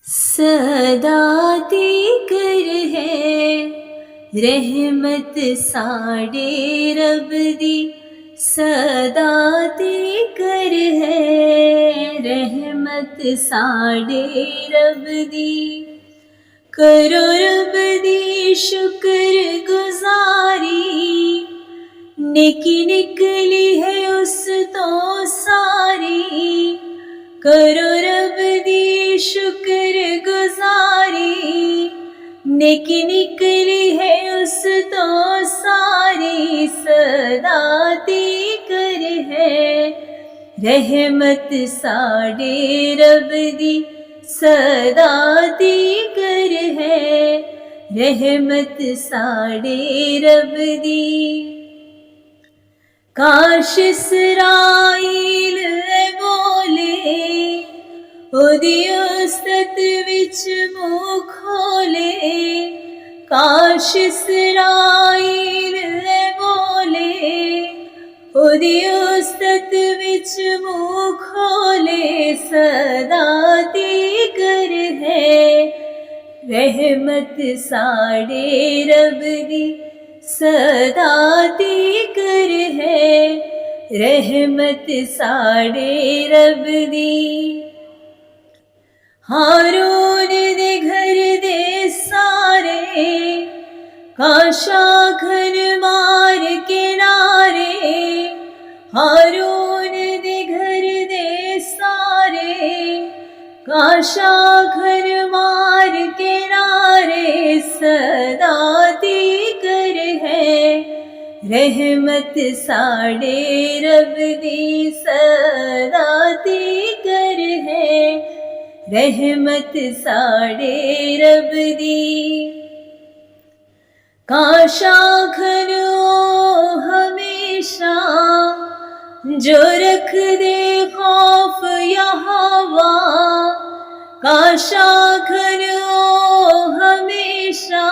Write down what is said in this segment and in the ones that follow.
सदा कर है रहमत साडे रब दी। सदा कर है रहमत साडे रब दी। करो रब दी शुक्र गुजारी, नेकी निकली है उस तो सारी। करो रब दी शुक्र गुजारी, नेकी निकली है उस तो सारी। सदा कर है रहमत साडे रब दी। सदा कर है रहमत साडे रब दी। काश इसराइल बोले ओदी उस्तत विच मुँह खोले। काश इसराइल बोले ओदी उस्तत विच मुँह खोले। सदा कर है रहमत साडे रब दी। सदा कर है रहमत साडे रब दी। हारून दे घर दे सारे काशाखन मार के नारे। हारून दे घर दे सारे काशाखन मार के नारे। सदा कर है रहमत साडे रब दी। सदा कर है रहमत साडे रब दी। काशाखन ओ हमेशा जो रख दे खौफ यहोवा। काशाखन ओ हमेशा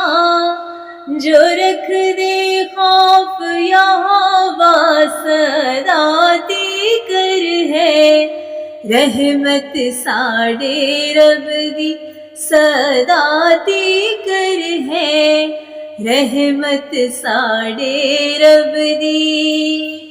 जो रख दे खौफ यहोवा। सदा कर है रहमत साडे रब दी। सदा कर है रहमत साडे रब दी।